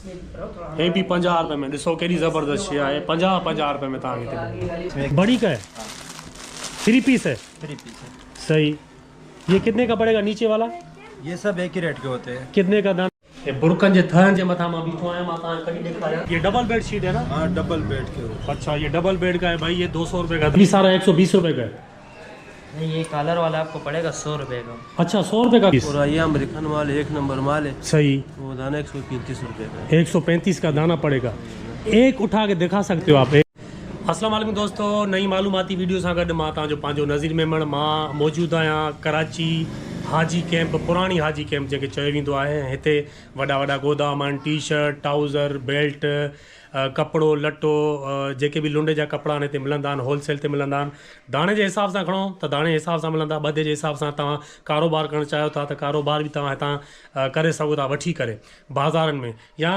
ये भी 50 रुपए में, ॾिसो केॾी ज़बरदस्त शइ आहे। 50 रुपए में तव्हांखे बड़ी का है, 3 पीस है। 3 पीस है। सही। ये कितने का पड़ेगा नीचे वाला? ये सब एक ही रेट के होते हैं। कितने का दाना? ये बुरकन जे थहन जे मथा मां बीठो आहियां, मां तव्हांखे कॾहिं ॾेखारियां। ये डबल बेड शीट है ना? हाँ, डबल बेड के ऊपर। अच्छा, ये डबल बेड का है भाई। ये 200 रुपए का, ये सारा 120 रुपए का है। नहीं, ये कलर वाला आपको पड़ेगा 100 रुपए का। अच्छा, 100 रुपए का पीस। और ये अमेरिकन माल 1 नंबर माल है। सही। वो दाना 135 रुपए का। 135 का दाना पड़ेगा। एक उठा के दिखा सकते हो आप। अस्सलाम वालेकुम दोस्तों, नई मालूमाती वीडियो सां गॾु मां तव्हांजो पंहिंजो नज़ीर मेमण मां मौजूदु आहियां कराची हाजी कैंप, पुराणी हाजी कैंप जंहिंखे चयो वेंदो आहे। हिते वॾा वॾा गोदाम आहिनि, टी शर्ट, ट्राउज़र, बेल्ट, कपिड़ो लटो, जेके बि लुंड जा कपिड़ा आहिनि हिते मिलंदा आहिनि, होलसेल ते मिलंदा आहिनि। दाणे जे हिसाब सां खणो त दाणे जे हिसाब सां मिलंदा। ॿधे जे हिसाब सां तव्हां कारोबार करणु चाहियो था त कारोबार बि तव्हां हितां करे सघो था वठी करे बाज़ारनि में। या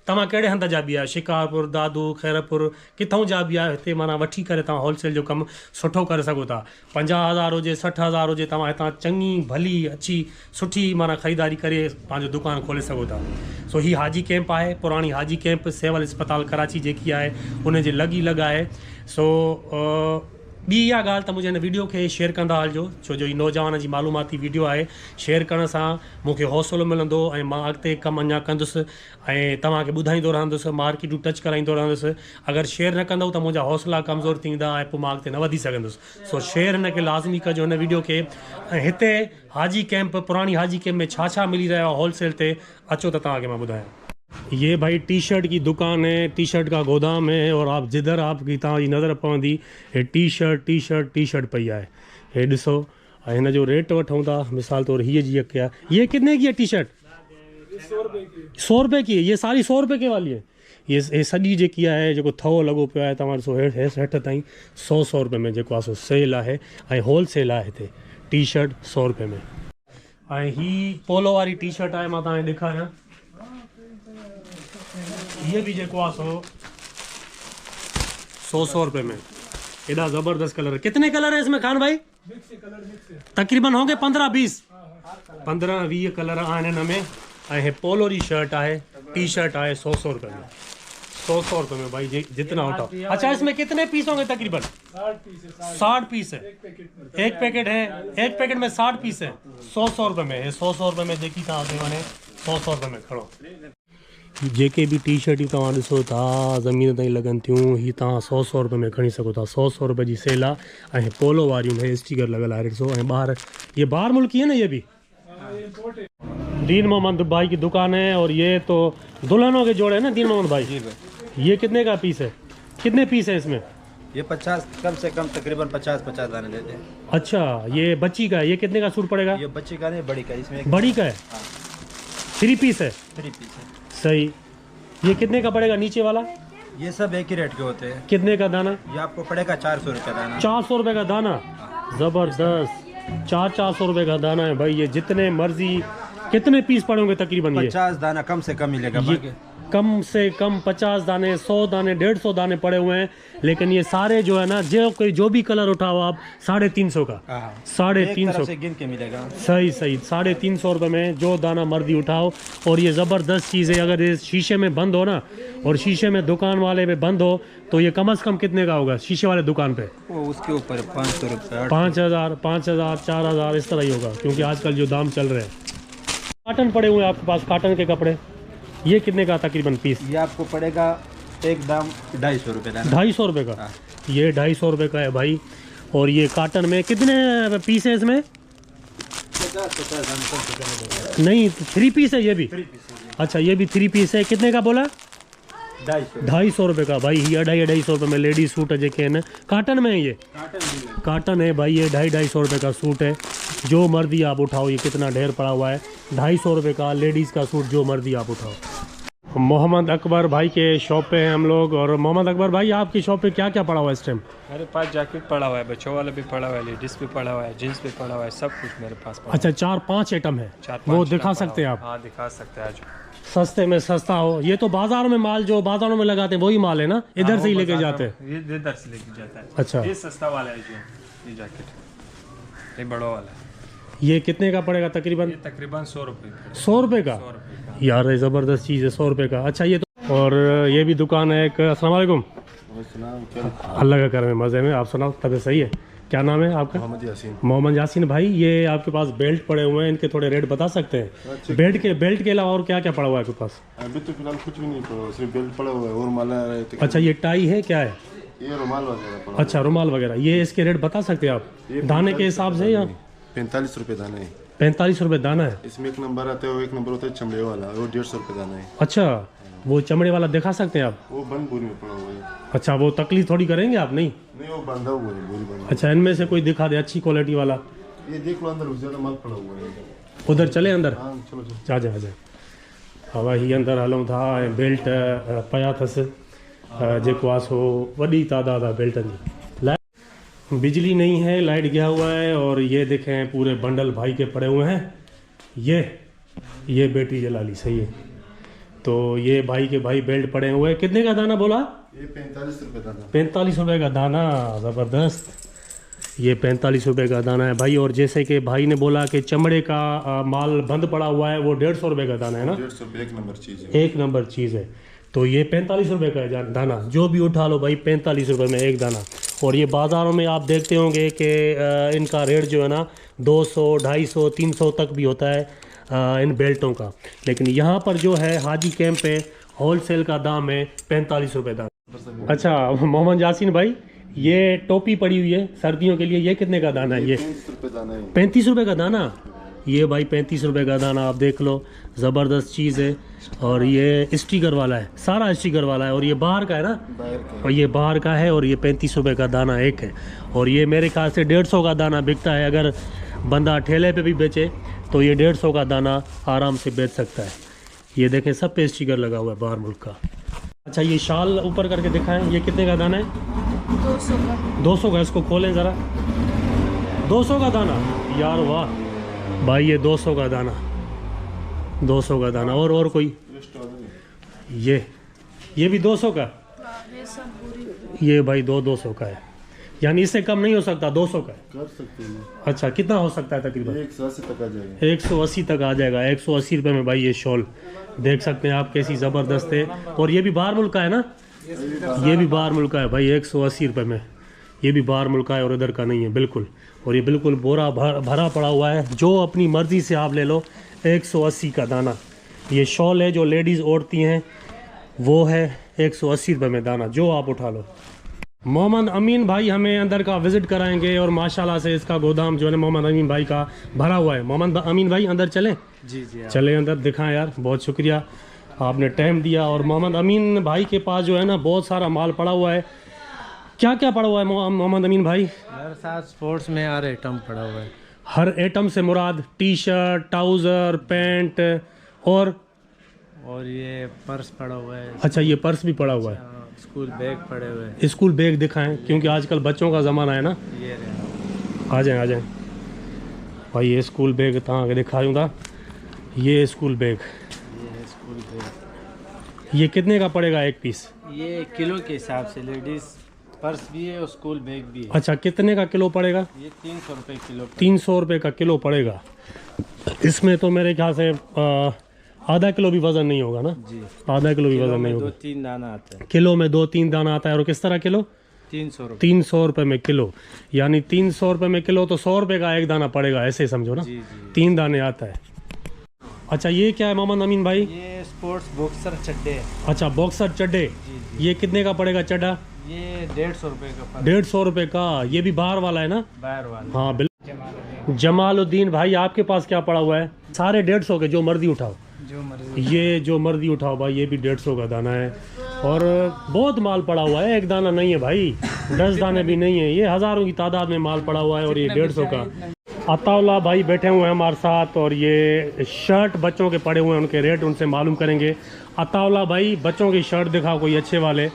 तव्हां कहिड़े हंध जा बि आहियो, शिकारपुर, दादू, खैरपुर, किथां जा बि आहियो, हिते माना वठी करे तव्हां होलसेल जो कमु सुठो करे सघो था। 50,000 हुजे, 60,000 हुजे, तव्हां हितां चङी भली अच्छी सुठी माना ख़रीदारी करे पंहिंजो दुकानु खोले सघो था। सो ही हाजी कैंप आहे, पुराणी हाजी कैंप, सिविल अस्पताल कराची जेकी आहे उनजे लॻी लॻ आहे। सो ॿी इहा ॻाल्हि त मुंहिंजे हिन वीडियो खे शेयर कंदा हलिजो, छो जो ही नौजवान जी मालूमाती वीडियो आहे। शेयर करण सां मूंखे हौसलो मिलंदो ऐं मां अॻिते कमु अञा कंदुसि ऐं तव्हांखे ॿुधाईंदो रहंदुसि, मार्केटूं टच कराईंदो रहंदुसि। अगरि शेयर न कंदव त मुंहिंजा हौसला कमज़ोर थींदा ऐं पोइ मां अॻिते न वधी सघंदुसि। सो शेयर हिन खे लाज़मी कजो हिन वीडियो खे। ऐं हिते हाजी कैंप, पुराणी हाजी कैंप में छा छा मिली रहियो आहे होलसेल ते, अचो त तव्हांखे मां ॿुधायां। ये भाई टी शर्ट की दुकान है, टी शर्ट का गोदाम है और आप जिधर आपकी तव्हांजी नज़र पवंदी हे टी शर्ट पई आहे। हे ॾिसो ऐं हिन जो रेट वठूं था, मिसाल तौर हीअ जी क्या, ये कितने की है टी शर्ट? 100 रुपए की है। ये सारी 100 रुपए के वाली है। ये सॼी जेकी आहे जेको थवो लॻो पियो आहे तव्हां ॾिसो हेठि ताईं 100 रुपए में जेको आहे सो सेल आहे ऐं होलसेल आहे हिते। टी शर्ट 100 रुपए में। ऐं ही पोलो वारी टी शर्ट आहे, मां तव्हांखे ॾेखारियां। ये भी जेको आहे सो 100 रुपए में। एॾा ज़बरदस्त कलर। कितने कलर है इसमें खान भाई? तकरीबन होंगे 15-20 कलर आहिनि हिन में। ऐं हे पोलो जी शर्ट आहे, टी शर्ट आहे 100 रुपए में। 100 रुपए में भाई जितना उठाओ। अच्छा, इसमें कितने पीस होंगे तकरीबन? 60 पीस है। एक पैकेट है, एक पैकेट में 60 पीस है। 100 रुपए में। 100 रुपए में जेकी तव्हांखे वञे 100 रुपए में खणो। जेके भी टी शर्टियूं तव्हां ॾिसो था ज़मीन ताईं लॻनि थियूं, ही तव्हां 100 रुपए में खणी सघो था। 100 रुपए जी सेल आहे। ऐं पोलो वारियूं में स्टिकर लॻल आहे ॾिसो। ऐं ॿाहिरि ये बाहर मुल्क है ना, ये भी दीन मोहम्मद भाई की दुकान है। और ये तो दुल्हनों के जोड़े है ना दीन मोहम्मद भाई? ये कितने का पीस है? कितने पीस है इसमें? ये 50 कम से कम तकरीबन 50 दाने देते हैं। अच्छा, ये बच्ची का है। ये कितने का सूट पड़ेगा? ये बच्ची का नहीं, बड़ी का। इसमें बड़ी का है। 3 पीस है। 3 पीस है। सही। ये कितने का पड़ेगा नीचे वाला? ये सब एक ही रेट के होते हैं। कितने का दाना? ये आपको पड़ेगा 400 रुपये दाना। 400 रुपए का दाना। जबरदस्त। 400 रुपए का दाना है भाई। ये जितने मर्जी, कितने पीस पड़ेंगे तकरीबन? ये 50 दाना कम से कम मिलेगा। कम से कम 50 दाने, 100 दाने, 150 दाने पड़े हुए हैं। लेकिन ये सारे जो है ना, जो भी कलर उठाओ आप 350 का। 350 से गिन के मिलेगा। सही। 350 रुपए में जो दाना मर्जी उठाओ। और ये ज़बरदस्त चीज़ है। अगर ये शीशे में बंद हो ना, और शीशे में दुकान वाले में बंद हो, तो ये कम से कम कितने का होगा शीशे वाले दुकान पे? वो उसके ऊपर 500 रुपये, 5,000, 4,000 इस तरह ही होगा, क्योंकि आजकल जो दाम चल रहे हैं। काटन पड़े हुए हैं आपके पास, काटन के कपड़े। ये कितने का तकरीबन पीस? ये आपको पड़ेगा एक दाम 250 रुपये। 250 रुपये का। ये 250 रुपये का है भाई। और ये काटन में कितने पीस है इसमें? 50 नहीं, 3 पीस है ये भी। अच्छा, ये भी 3 पीस है। कितने का बोला? 250 रुपये का भाई। ये 250 रुपये में लेडीज सूट है जेके हैं काटन में है। ये काटन है भाई। ये 250 रुपये का सूट है। जो मर्जी आप उठाओ। ये कितना ढेर पड़ा हुआ है। 250 रुपये का लेडीज़ का सूट, जो मर्जी आप उठाओ। मोहम्मद अकबर भाई के शॉप पे हैं हम लोग। और मोहम्मद अकबर भाई, आपकी शॉप पे क्या क्या पड़ा हुआ है इस टाइम? मेरे पास जैकेट पड़ा हुआ है, बच्चों वाला भी पड़ा हुआ है, लेडीज भी पड़ा हुआ है, जींस भी पड़ा हुआ है, सब कुछ मेरे पास पड़ा। अच्छा, 4-5 आइटम है। 4-5 वो दिखा सकते हैं आप? हाँ, दिखा सकते हैं। आज सस्ते में सस्ता हो। ये तो बाजार में माल जो बाजारों में लगाते हैं वही माल है ना, इधर से ही लेके जाते हैं? ये इधर से लेके जाता है। अच्छा, ये सस्ता वाला है जो ये जैकेट, ये बड़ा वाला है। ये कितने का पड़ेगा तकरीबन? ये तकरीबन 100 रुपये। 100 रुपये का। यार ये ज़बरदस्त चीज़ है, 100 रुपये का। अच्छा ये तो, और ये भी दुकान है एक। अस्सलाम वालेकुम। अल्लाह का करम है, मज़े में। आप सुनाओ, तबीयत सही है? क्या नाम है आपका? मोहम्मद यासीन भाई। ये आपके पास बेल्ट पड़े हुए हैं, इनके थोड़े रेट बता सकते हैं? बेल्ट के अलावा और क्या क्या पड़ा हुआ है आपके पास? अभी तो फिलहाल कुछ भी नहीं पड़ा, सिर्फ बेल्ट पड़ा हुआ है और माला रहते। अच्छा ये टाई है, क्या है? ये रुमाल वगैरह पड़ा। अच्छा रुमाल वगैरह। ये इसके रेट बता सकते हैं आप दाने के हिसाब से? या 45 रुपये दाना है। 45 रुपये दाना है। इसमें एक नंबर आता है, वो एक नंबर होता है चमड़े वाला, वो 150 रुपये दाना है। अच्छा वो चमड़े वाला दिखा सकते हैं आप? वो बंद बोरी में पड़ा हुआ है। अच्छा वो तकलीफ थोड़ी करेंगे आप? नहीं नहीं, वो बंधा हुआ है, बोरी बंद। अच्छा इनमें से कोई दिखा दे अच्छी क्वालिटी वाला। ये देख लो अंदर, ज्यादा माल पड़ा हुआ है। उधर चले अंदर? हाँ चलो चलो। जा जा जा। हवा ही अंदर हलूं था। बेल्ट पया अथसि जेको आहे सो वॾी तादाद आहे बेल्टनि जी। लाइट बिजली नहीं है, लाइट गया हुआ है। और ये देखें पूरे बंडल भाई के पड़े हुए हैं। ये बेटी जलाली सही है। तो ये भाई के भाई बेल्ट पड़े हुए हैं। कितने का दाना बोला? ये 45 रुपये दाना। 45 रुपये का दाना, ज़बरदस्त। ये 45 रुपये का दाना है भाई। और जैसे कि भाई ने बोला कि चमड़े का माल बंद पड़ा हुआ है, वो 150 रुपये का दाना है ना? 150 रुपये एक नंबर चीज़ है। एक नंबर चीज़ है। तो ये 45 रुपये का है दाना, जो भी उठा लो भाई 45 रुपये में एक दाना। और ये बाज़ारों में आप देखते होंगे कि इनका रेट जो है ना 200, 250, 300 तक भी होता है इन बेल्टों का। लेकिन यहाँ पर जो है हाजी कैंप पे होलसेल का दाम है 45 रुपये दाना। अच्छा मोहम्मद यासीन भाई, ये टोपी पड़ी हुई है सर्दियों के लिए, ये कितने का दाना है? ये 35 रुपये दाना है। 35 रुपये का दाना। ये भाई 35 रुपये का दाना, आप देख लो, ज़बरदस्त चीज़ है। और ये स्टिकर वाला है, सारा स्टिकर वाला है। और ये बाहर का है ना? बाहर का। और ये बाहर का है। और ये 35 रुपये का दाना एक है। और ये मेरे ख्याल से 150 का दाना बिकता है। अगर बंदा ठेले पे भी बेचे तो ये 150 का दाना आराम से बेच सकता है। ये देखें सब पे स्टिकर लगा हुआ है बाहर मुल्क का। अच्छा ये शाल ऊपर करके दिखाएं, ये कितने का दाना है? 200 का। 200 का। इसको खोलें ज़रा। 200 का दाना, यार वाह भाई, ये 200 का दाना, 200 का दाना। और कोई? ये भी 200 का। ये सब पूरी। ये भाई 200 का है, यानी इससे कम नहीं हो सकता, 200 का है। कर सकते हैं। अच्छा कितना हो सकता है तकरीबन? 180 तक आ जाएगा। 180 तक आ जाएगा। 180 रुपये में भाई ये शॉल देख सकते हैं आप, कैसी ज़बरदस्त है। और ये भी बाहर मुल्क का है ना? ये भी बाहर मुल्क का है भाई, 180 रुपये में। ये भी बाहर मुल्क का है और इधर का नहीं है बिल्कुल। और ये बिल्कुल बोरा भरा पड़ा हुआ है, जो अपनी मर्ज़ी से आप ले लो। 180 का दाना। ये शॉल है जो लेडीज़ ओढ़ती हैं, वो है 180 रुपये में दाना, जो आप उठा लो। मोहम्मद अमीन भाई हमें अंदर का विज़िट कराएंगे। और माशाल्लाह से इसका गोदाम जो है मोहम्मद अमीन भाई का भरा हुआ है। मोहम्मद अमीन भाई अंदर चलें? जी जी। चले अंदर दिखाएं यार, बहुत शुक्रिया आपने टाइम दिया। और मोहम्मद अमीन भाई के पास जो है ना बहुत सारा माल पड़ा हुआ है। क्या क्या पड़ा हुआ है मोहम्मद अमीन भाई? मेरे साथ स्पोर्ट्स में हर आइटम पड़ा हुआ है। हर आइटम से मुराद टी शर्ट, ट्राउज़र, पैंट और ये पर्स पड़ा हुआ है। अच्छा ये पर्स भी पड़ा हुआ है। स्कूल बैग पड़े हुए हैं। स्कूल बैग दिखाएं, क्योंकि आजकल बच्चों का ज़माना है ना। ये आ जाएं भाई, ये स्कूल बैग तव्हां खे ॾेखारियूं था। ये स्कूल बैग, है स्कूल बैग। ये कितने का पड़ेगा एक पीस? ये किलो के हिसाब से लेडीज पर्स भी है और स्कूल बैग भी है। अच्छा कितने का किलो पड़ेगा? ये 300 रुपये किलो। 300 रुपये का किलो पड़ेगा। इसमें तो मेरे ख्याल से आधा किलो भी वज़न नहीं होगा ना? जी। आधा किलो भी वज़न नहीं होगा। 2-3 दाना आता है। किलो में 2-3 दाना आता है। और किस तरह किलो? 300 रुपये। 300 रुपये में किलो, यानी 300 रुपये में किलो, तो 100 रुपये का एक दाना पड़ेगा, ऐसे समझो ना। जी जी। 3 दाने आता है। अच्छा ये क्या है मोहम्मद अमीन भाई? ये स्पोर्ट्स बॉक्सर चड्डे है। अच्छा बॉक्सर चड्डे। जी ये कितने का पड़ेगा चड्डा? ये 150 रुपये का। 150 रुपये का। ये भी बाहर वाला है ना? बाहर वाला। हाँ बिल्कुल। जमालुद्दीन भाई आपके पास क्या पड़ा हुआ है? सारे 150 के, जो मर्जी उठाओ। जो मर्जी। ये जो मर्जी उठाओ भाई, ये भी 150 का दाना है। और बहुत माल पड़ा हुआ है, एक दाना नहीं है भाई, 10 दाने भी नहीं है, ये हज़ारों की तादाद में माल पड़ा हुआ है। और ये 150 का। अताउल्ला भाई बैठे हुए हैं हमारे साथ। और ये शर्ट बच्चों के पड़े हुए हैं, उनके रेट उनसे मालूम करेंगे। अताउल्ला भाई बच्चों की शर्ट दिखाओ कोई अच्छे वाले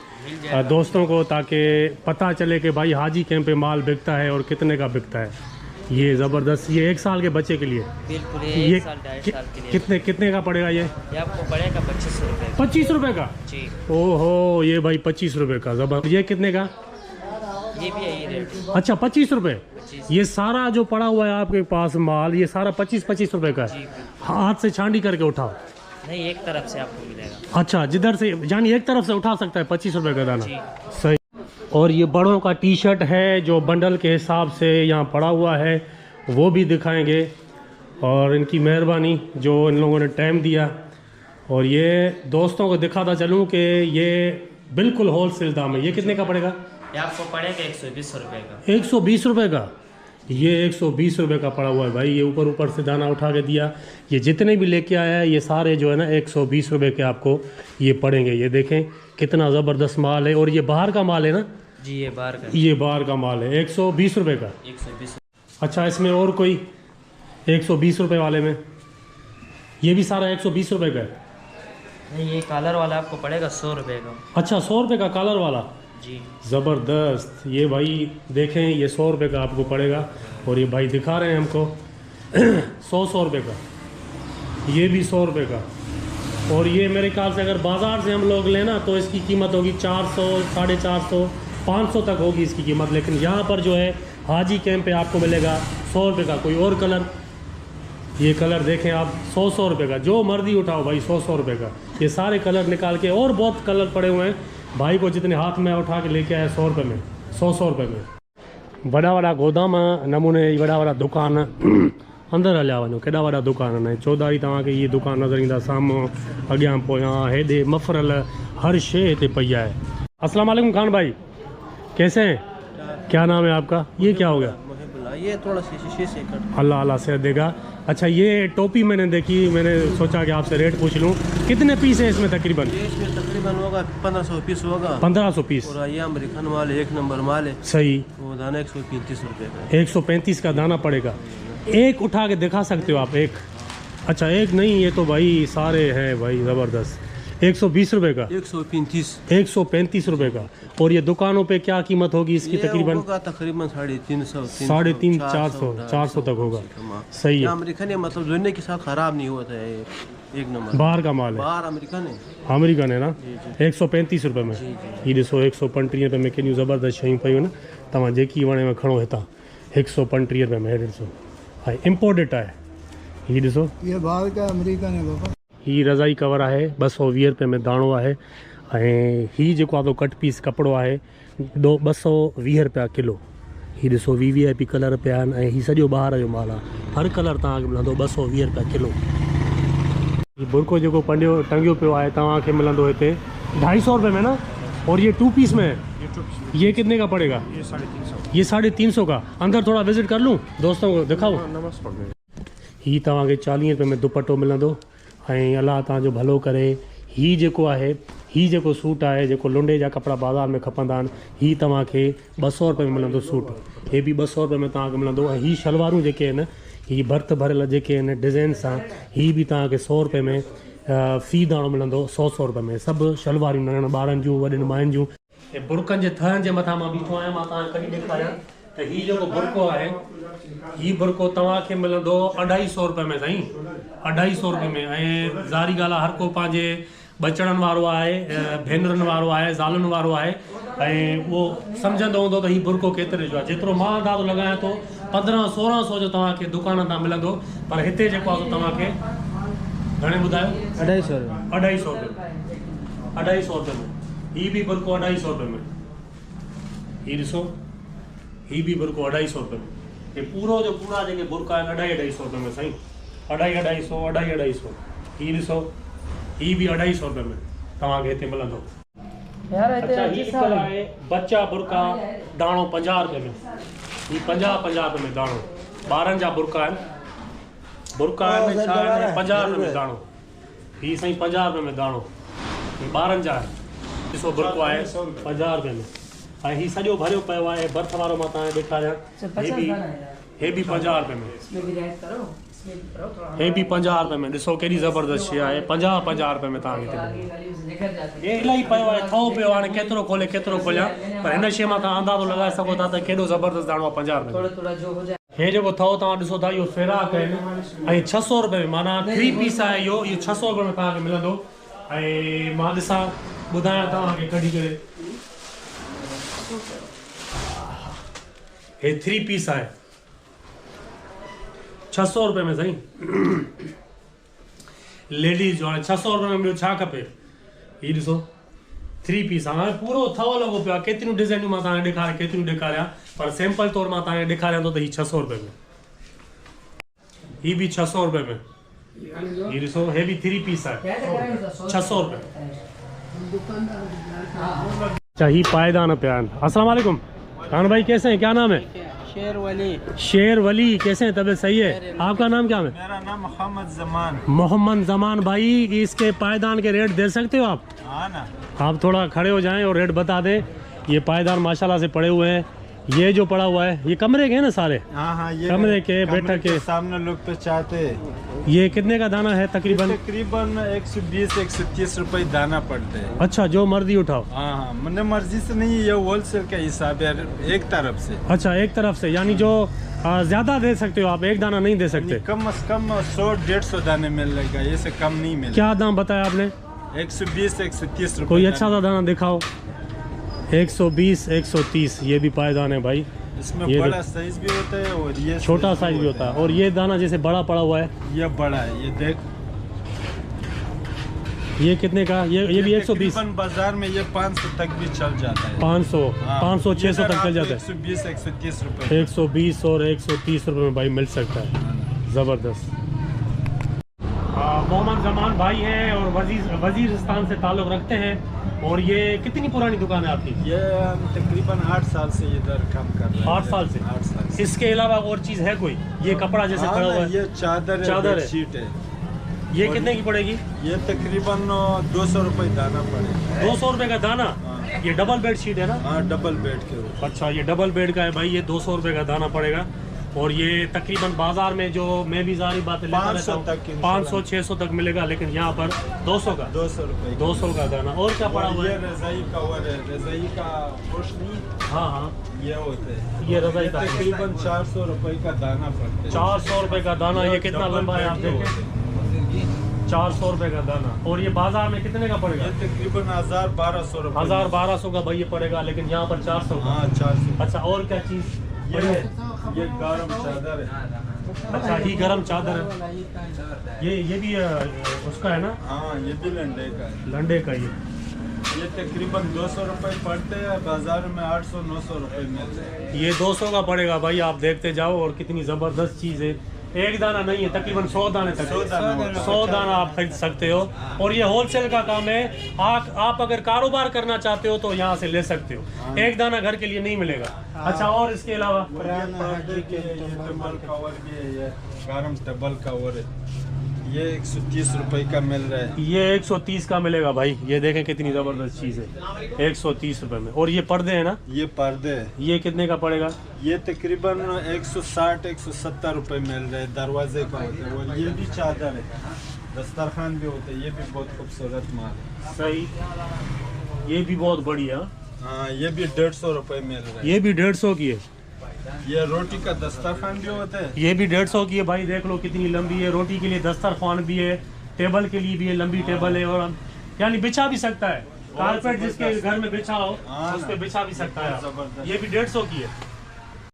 दोस्तों को, ताकि पता चले कि भाई हाजी कैंप पे माल बिकता है और कितने का बिकता है। ये ज़बरदस्त, ये 1 साल के बच्चे के लिए बिल्कुल ये 1 साल 2.5 साल के लिए। कितने का पड़ेगा ये? आपको पड़ेगा 25 रुपये। 25 रुपये का? जी। ओहो ये भाई 25 रुपये का ज़बरदस्त। ये कितने का? ये भी यही रेट। अच्छा 25 रुपये। ये सारा जो पड़ा हुआ है आपके पास माल, ये सारा 25 रुपये का है। हाथ से छांडी करके उठाओ। नहीं, एक तरफ से आपको मिलेगा। अच्छा, जिधर से यानी एक तरफ से उठा सकता है 25 रुपए का दाना। जी। सही। और ये बड़ों का टी शर्ट है जो बंडल के हिसाब से यहाँ पड़ा हुआ है, वो भी दिखाएंगे। और इनकी मेहरबानी जो इन लोगों ने टाइम दिया। और ये दोस्तों को दिखाता चलूँ कि ये बिल्कुल होलसेल दाम है। ये कितने का पड़ेगा? ये आपको पड़ेगा 120 रुपये का। 120 रुपये का। ये 120 रुपये का पड़ा हुआ है भाई। ये ऊपर से दाना उठा के दिया। ये जितने भी लेके आया है ये सारे जो है ना 120 रुपये के आपको ये पड़ेंगे। ये देखें कितना ज़बरदस्त माल है। और ये बाहर का माल है ना? जी, ये बाहर का। ये बाहर का माल है। 120 रुपये का। 120। अच्छा, इसमें और कोई 120 रुपये वाले में? ये भी सारा 120 रुपये का है? नहीं, ये कलर वाला आपको पड़ेगा 100 रुपये का। अच्छा, 100 रुपये का कलर वाला। जी। ज़बरदस्त। ये भाई देखें, ये 100 रुपये का आपको पड़ेगा। और ये भाई दिखा रहे हैं हमको 100 रुपये का। ये भी 100 रुपये का। और ये मेरे ख्याल से अगर बाज़ार से हम लोग लेना तो इसकी कीमत होगी 400, 450, 500 तक होगी इसकी कीमत। लेकिन यहाँ पर जो है हाजी कैंप पे आपको मिलेगा 100 रुपये का। कोई और कलर, ये कलर देखें आप 100 रुपये का। जो मर्जी उठाओ भाई, 100 रुपये का। ये सारे कलर निकाल के, और बहुत कलर पड़े हुए हैं भाई को जितने हाथ में उठा के लेके आए 100 रुपये में, 100 रुपये में। वॾा वॾा गोदाम नमूने, वॾा वॾा दुकान अंदरि हलिया वञो। केॾा वॾा दुकान आहिनि। चौधारी तव्हांखे इहे दुकान नज़र ईंदा साम्हूं, अॻियां पोयां, हेॾे मफ़रल, हर शइ हिते पई आहे। अस्सलाम वालेकुम खान भाई, कैसे हैं? क्या नाम है आपका? ये क्या हो गया? ये थोड़ा शीशे से कट। अल्लाह अल्लाह सेहत देगा। अच्छा, ये टोपी मैंने देखी, मैंने सोचा कि आपसे रेट पूछ लूँ। कितने पीस है इसमें तकरीबन? इसमें तकरीबन होगा 1500 पीस होगा। 1500 पीस। और ये अमेरिकन माल है, 1 नंबर माल है। सही। वो दाना 135 रुपये का। 135 का दाना पड़ेगा। एक उठा के दिखा सकते हो आप? एक? अच्छा, एक नहीं, ये तो भाई सारे हैं भाई ज़बरदस्त। 120 रुपये का। 135। 135 रुपये का। और ये दुकानों पे क्या कीमत होगी इसकी? तकरीबन तकरीबन 350, 350, 400 तक होगा। सही है। अमेरिकन है, मतलब जोड़ने के साथ खराब नहीं होता है। 1 नंबर बाहर का माल है। बाहर अमेरिकन है। अमेरिकन है ना? 135 रुपये में। ये ॾिसो 135 रुपये में केॾियूं ज़बरदस्त शयूं पियूं न। तव्हां जेकी वणे में खणो हितां। 135 रुपये में। हे ॾिसो, हा इम्पोर्टेड आहे। हीअ ॾिसो, ये बाहर का अमेरिकन है बाबा। ही रज़ाई कवर आहे 220 रुपये में दाणो आहे। ऐं हीअ जेको आहे कट पीस कपिड़ो आहे 220 रुपया किलो। हीअ ॾिसो VVIP कलर पिया आहिनि। ऐं हीअ सॼो ॿाहिरि जो माल आहे। हर कलर तव्हांखे मिलंदो 220 रुपया किलो। हीअ बुरको जेको टंगियो पियो आहे तव्हांखे मिलंदो हिते 250 रुपये में ना? और ये 2 पीस में है। ये कितने का पड़ेगा? ये 350 का। अंदर थोड़ा विजिट कर लूँ, दोस्तों को दिखाऊँ? हीअ तव्हांखे 40 रुपये में दुपट्टो मिलंदो। ऐं अलाह तव्हांजो भलो करे। हीअ जेको आहे, हीअ जेको सूट आहे, जेको लुंडे जा कपिड़ा बाज़ार में खपंदा आहिनि, हीअ तव्हांखे 200 रुपये में मिलंदो सूट। हे बि 200 रुपये में तव्हांखे मिलंदो। ऐं हीअ शलवारूं जेके आहिनि, हीअ भर्त भरियल जेके आहिनि डिज़ाइन सां, हीअ बि तव्हांखे 100 रुपये में फ़ी दाणो मिलंदो। 100 रुपये में सभु शलवारूं नंढनि ॿारनि जूं, वॾनि मायुनि जूं। हे बुरकनि जे थहनि जे मथां मां बीठो आहियां। मां तव्हांखे कॾहिं ॾेखारियां त हीअ जेको बुरको आहे, हीअ बुरको तव्हांखे मिलंदो 250 रुपये में साईं। 250 रुपये में। ऐं ज़ारी ॻाल्हि आहे, हर को पंहिंजे बचड़नि वारो आहे, भेनरुनि वारो आहे, ज़ालुनि वारो आहे। ऐं उहो सम्झंदो हूंदो त हीअ बुरको केतिरे जो आहे। जेतिरो मां अंदाज़ो लॻायां थो 1500-1600 जो तव्हांखे दुकान तां मिलंदो। पर हिते जेको आहे तव्हांखे घणे ॿुधायो? 250 रुपये। 250 रुपये। 250 रुपये में। हीअ बि बुरको 250 रुपये में। हीअ ॾिसो, हीअ बि बुरको 250 रुपये में। ये पूरो जो पूरा जेके बुरका आहिनि 250 रुपये में साईं। 250, 250। हीअ ॾिसो, हीअ बि 250 रुपये में तव्हांखे हिते मिलंदो। अच्छा, हीअ निकितल आहे बच्चा बुरका, दाणो 50 रुपये में। हीअ 50 रुपये में दाणो। ॿारनि जा बुरका आहिनि। बुरका में छा आहिनि? 50 रुपये में दाणो। हीअ साईं 50 रुपये में दाणो। हीअ ॿारनि जा आहिनि। ॾिसो बुरको आहे 50 रुपये में। ऐं हीअ सॼो भरियो पियो आहे भर्थ वारो। मां तव्हांखे ॾेखारियां। हे बि 50 रुपये में। हे बि 50 रुपये में। ॾिसो केॾी ज़बरदस्त शइ आहे। 50 रुपये में तव्हांखे हे इलाही पियो आहे। थो पियो हाणे केतिरो खोले केतिरो खोलियां। पर हिन शइ मां तव्हां अंदाज़ो लॻाए सघो था त केॾो ज़बरदस्त दाणो आहे 50 रुपये में। हे जेको थो तव्हां ॾिसो था, इहो फिराक आहिनि। ऐं 600 रुपये में, माना 3 पीस आहे इहो। इहो 600 रुपये में तव्हांखे मिलंदो। ऐं मां ॾिसां, ॿुधायां तव्हांखे कढी करे। हे 3 पीस आहे 600 रुपये में साईं। लेडीज वाले 600 रुपए में मिलो छा खपे ये ॾिसो 3 पीस हाणे पूरो थव लॻो पियो आहे केतिरियूं डिज़ाइनूं मां तव्हांखे ॾेखारियां केतिरियूं ॾेखारियां पर सैंपल तौर मां तव्हांखे ॾेखारियां थो त हीउ 600 रुपए में ही भी 600 रुपए में ये ॾिसो हे भी 3 पीस आहे 600 रुपए अच्छा ही पायदान पिया आहिनि अस्सलाम वालेकुम खान भाई कैसे हैं क्या नाम है शेर वली कैसे हैं तबीयत सही है आपका नाम क्या है मेरा नाम मोहम्मद जमान। मोहम्मद जमान भाई इसके पायदान के रेट दे सकते हो आप हाँ ना। आप थोड़ा खड़े हो जाएं और रेट बता दें ये पायदान माशाल्लाह से पड़े हुए हैं ये जो पड़ा हुआ है ये कमरे के हैं ना सारे हाँ ये कमरे के बैठक के सामने लोग तो चाहते हैं। ये कितने का दाना है तकरीबन 120-130 रुपए दाना पड़ते हैं। अच्छा जो मर्जी उठाओ हाँ मैंने मर्जी से नहीं ये होलसेल का हिसाब है एक तरफ से। अच्छा एक तरफ से यानी जो ज्यादा दे सकते हो आप एक दाना नहीं दे सकते कम से कम 100-150 दाने मिलेगा ये से कम नहीं मिलेगा। क्या दाम बताया आपने 120-130 रुपए। कोई अच्छा सा दाना दिखाओ 120-130 ये भी पायदान है भाई इसमें ये बड़ा साइज भी होता है और ये छोटा साइज भी होता है और ये दाना जैसे बड़ा पड़ा हुआ है ये बड़ा है ये देख ये कितने का ये भी 120 तकरीबन बाजार में ये 500 तक भी चल जाता है 500 हाँ, 500-600 तक चल जाता है 120-130 रुपए 120 और 130 रुपए में भाई मिल सकता है ज़बरदस्त। मोहम्मद जमान भाई हैं और वजीरिस्तान से ताल्लुक़ रखते हैं और ये कितनी पुरानी दुकान है आपकी ये तकरीबन 8 साल से इधर काम कर रहे हैं 8 साल से 8 साल से। इसके अलावा और चीज़ है कोई ये कपड़ा जैसे हाँ पड़ा ना, हुआ है ये चादर है शीट है ये कितने की पड़ेगी ये तकरीबन 200 रुपए दाना पड़ेगा 200 रुपए का दाना ये डबल बेड शीट है ना हाँ डबल बेड के ऊपर। अच्छा ये डबल बेड का है भाई ये 200 रुपए का दाना पड़ेगा और ये तकरीबन बाजार में जो मैं भी सारी बातें लेता रहता हूँ 500-600 तक मिलेगा लेकिन यहाँ पर 200 का 200 रुपए 200 का दाना और क्या पड़ा हुआ ये है रजाई कवर है रजाई का गोश्त नहीं हाँ हाँ ये होते हैं ये रजाई का तकरीबन 400 रुपए का दाना पड़ता है 400 रुपए का दाना ये कितना लंबा है आप देखें 400 रुपए का दाना और ये बाजार में कितने का पड़ेगा ये तकरीबन 1000-1200 रुपए 1000-1200 का भाई ये पड़ेगा लेकिन यहाँ पर 400 का हाँ 400। अच्छा और क्या चीज़ ये गरम चादर है। अच्छा ये गरम चादर है ये भी उसका है ना हाँ ये भी लंडे का है लंडे का ये तकरीबन 200 रुपए पड़ते हैं बाजार में 800-900 रुपए मिलते हैं। ये 200 का पड़ेगा भाई आप देखते जाओ और कितनी ज़बरदस्त चीज़ है एक दाना नहीं है तकरीबन 100 दाने तक 100 दाना आप खरीद सकते हो और ये होलसेल का काम है आप अगर कारोबार करना चाहते हो तो यहाँ से ले सकते हो एक दाना घर के लिए नहीं मिलेगा। अच्छा और इसके अलावा टेबल कवर भी है ये गरम टेबल कवर है ये 130 रुपए का मिल रहा है ये 130 का मिलेगा भाई ये देखें कितनी ज़बरदस्त चीज़ है 130 रुपए में और ये पर्दे हैं ना ये पर्दे है ये कितने का पड़ेगा ये तकरीबन 160-170 रुपए मिल रहे हैं दरवाजे का होता है और ये भी चादर है दस्तरखान भी होता है ये भी बहुत खूबसूरत माल है सही ये भी बहुत बढ़िया हाँ ये भी 150 रुपए मिल रहा है ये भी 150 की है ये रोटी का दस्तरखान भी होता है ये भी 150 की है भाई देख लो कितनी लंबी है रोटी के लिए दस्तरखान भी है टेबल के लिए भी है लंबी टेबल है और यानी बिछा भी सकता है कारपेट जिसके घर में बिछा हो उस पर बिछा भी सकता है ये भी 150 की है